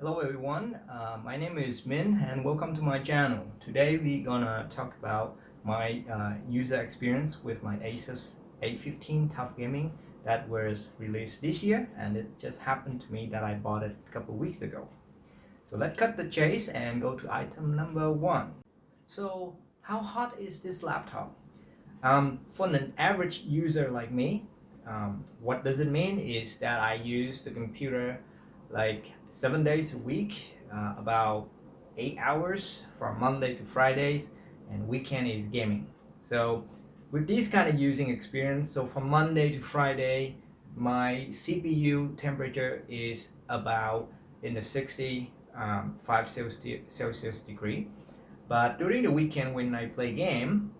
Hello everyone, my name is Min and welcome to my channel. Today we're gonna talk about my user experience with my ASUS A15 TUF Gaming that was released this year, and it just happened to me that I bought it a couple weeks ago. So let's cut the chase and go to item number one. So how hot is this laptop? For an average user like me, what does it mean is that I use the computer like 7 days a week, about 8 hours from Monday to Fridays, and weekend is gaming. So with this kind of using experience, so from Monday to Friday, my CPU temperature is about in the 65 Celsius degree. But during the weekend when I play game,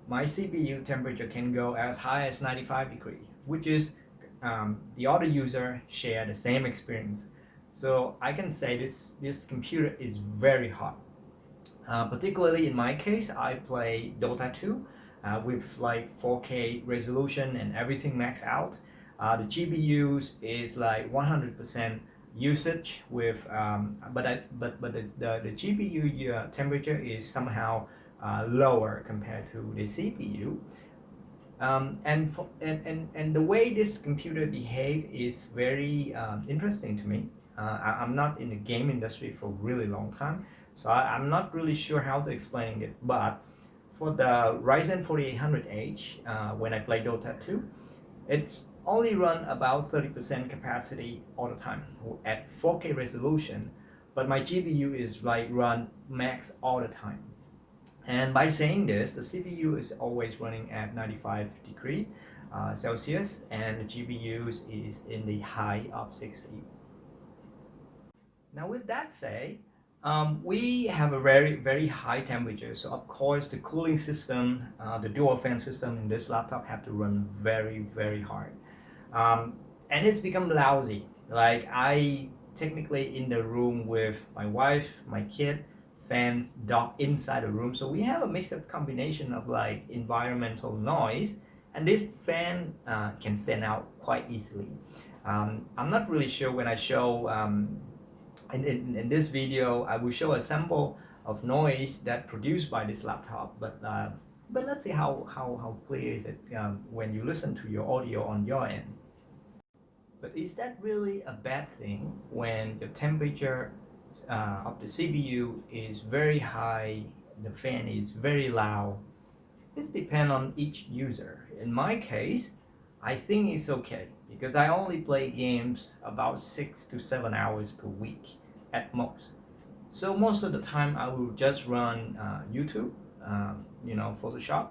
my CPU temperature can go as high as 95 degrees, which is the other user share the same experience. So I can say this computer is very hot. Particularly in my case, I play Dota 2 with like 4K resolution and everything maxed out. The GPUs is like 100% usage with, but it's the GPU temperature is somehow lower compared to the CPU. And the way this computer behave is very interesting to me. I'm not in the game industry for a really long time, so I'm not really sure how to explain this. But for the Ryzen 4800H, when I play Dota 2, it's only run about 30% capacity all the time at 4K resolution, but my GPU is like run max all the time. And by saying this, the CPU is always running at 95 degree Celsius, and the GPU is in the high of 60. Now with that said, we have a very high temperature, so of course the cooling system, the dual fan system in this laptop have to run very hard. And it's become lousy. Like I technically in the room with my wife, my kid, fans, dog inside the room. So we have a mixed up combination of like environmental noise, and this fan can stand out quite easily. I'm not really sure when I show in this video, I will show a sample of noise that produced by this laptop, but let's see how clear is it when you listen to your audio on your end. But is that really a bad thing when the temperature of the CPU is very high, the fan is very loud? This depends on each user. In my case, I think it's okay because I only play games about 6 to 7 hours per week at most. So most of the time I will just run YouTube, Photoshop,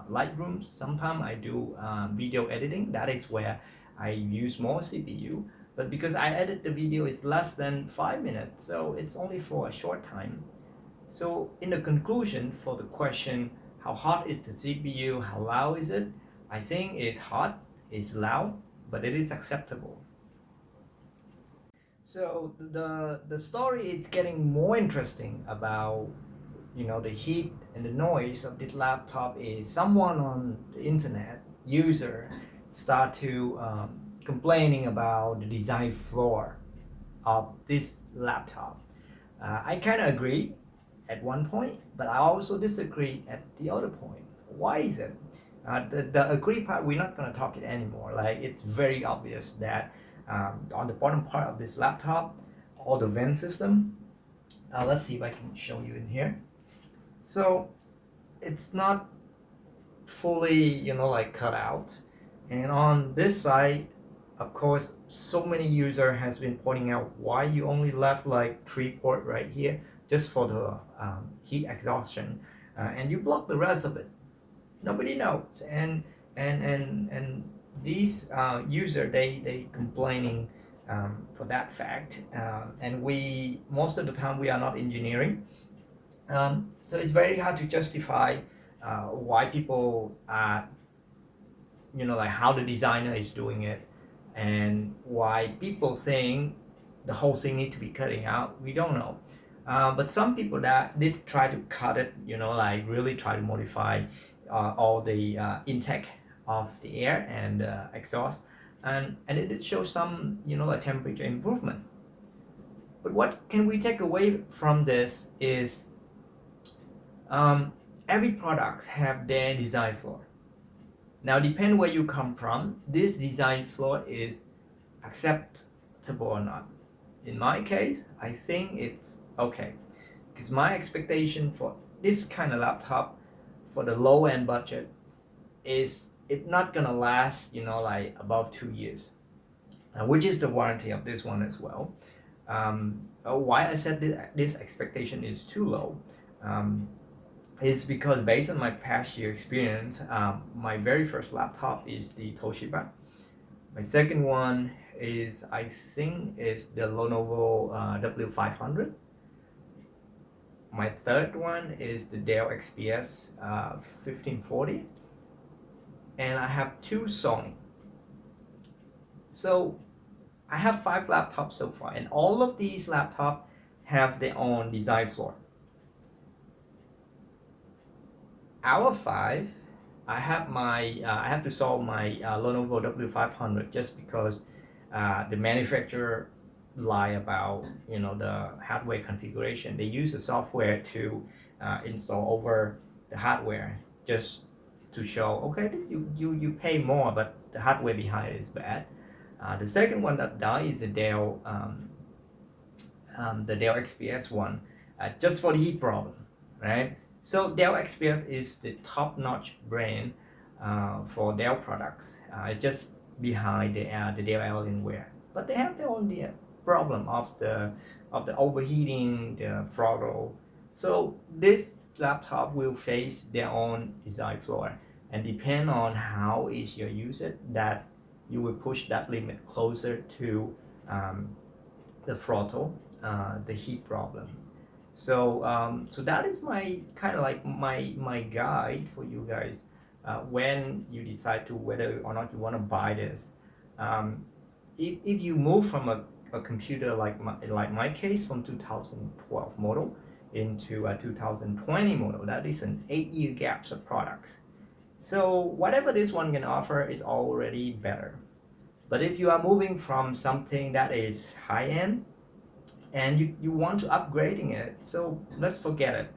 Lightroom. Sometimes I do video editing. That is where I use more CPU. But because I edit the video is less than 5 minutes, so it's only for a short time. So in the conclusion for the question, how hot is the CPU, how loud is it? I think it's hot, it's loud, but it is acceptable. So the story is getting more interesting about the heat and the noise of this laptop is someone on the internet user start to complaining about the design flaw of this laptop. I kind of agree at one point, but I also disagree at the other point. Why is it? The agree part, we're not going to talk it anymore. Like it's very obvious that on the bottom part of this laptop, all the vent system, let's see if I can show you in here. So it's not fully, like cut out. And on this side, of course, so many user has been pointing out why you only left like 3 port right here just for the heat exhaustion, and you block the rest of it. Nobody knows, and these user they complaining for that fact, and we most of the time we are not engineering, so it's very hard to justify why people like how the designer is doing it and why people think the whole thing need to be cutting out. We don't know, but some people that did try to cut it, like really try to modify all the intake of the air and exhaust, and it did show some like temperature improvement. But what can we take away from this is every product have their design flaw. Now, depend where you come from, this design flaw is acceptable or not. In my case, I think it's okay, because my expectation for this kind of laptop for the low end budget is it's not gonna last, you know, like above 2 years, which is the warranty of this one as well. Why I said this expectation is too low is because based on my past year experience, my very first laptop is the Toshiba. My second one is, I think, is the Lenovo W500. My third one is the Dell XPS 1540, and I have 2 Sony. So I have 5 laptops so far, and all of these laptops have their own design flaw. Out of 5, I have to solve my Lenovo W500 just because the manufacturer lie about, you know, the hardware configuration. They use the software to install over the hardware just to show, okay, you pay more, but the hardware behind it is bad. The second one that died is the Dell XPS one, just for the heat problem, right? So Dell XPS is the top-notch brand for Dell products, just behind the Dell Alienware. But they have their own problem of the overheating, the throttle. So this laptop will face their own design flaw, and depend on how is your usage, that you will push that limit closer to the throttle, the heat problem. So so that is my kind of like my guide for you guys when you decide to whether or not you want to buy this. If you move from a computer like my case, from 2012 model into a 2020 model, that is an 8-year gap of products. So whatever this one can offer is already better. But if you are moving from something that is high-end and you want to upgrading it, so let's forget it.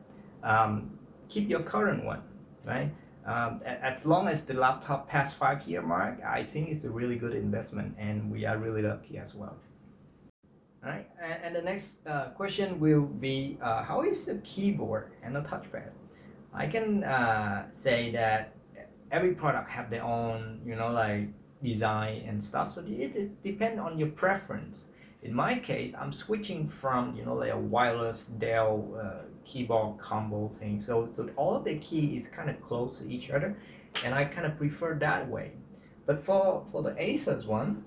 Keep your current one, right? As long as the laptop past 5-year mark, I think it's a really good investment, and we are really lucky as well. All right, and the next question will be, how is the keyboard and the touchpad? I can say that every product have their own, you know, like design and stuff, so it depends on your preference. In my case, I'm switching from, you know, like a wireless Dell keyboard combo thing, so all of the key is kind of close to each other, and I kind of prefer that way. But for the ASUS one,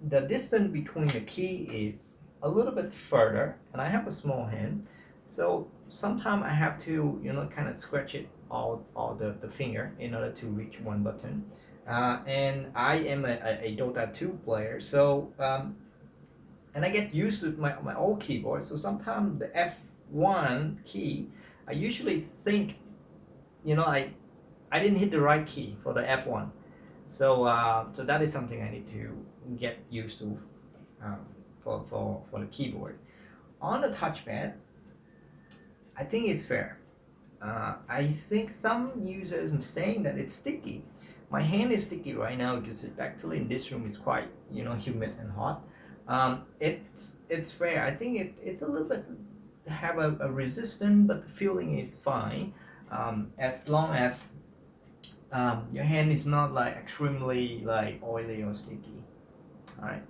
the distance between the key is a little bit further, and I have a small hand, so sometimes I have to, you know, kind of scratch it all the finger in order to reach one button. And I am a Dota 2 player, so and I get used to my old keyboard, so sometimes the F1 key, I usually think, you know, I didn't hit the right key for the F1, so so that is something I need to get used to for the keyboard. On the touchpad, I think it's fair. I think some users are saying that it's sticky. My hand is sticky right now because actually in this room it's quite, you know, humid and hot. It's fair. I think it's a little bit have a resistance, but the feeling is fine, as long as your hand is not like extremely like oily or sticky. All right.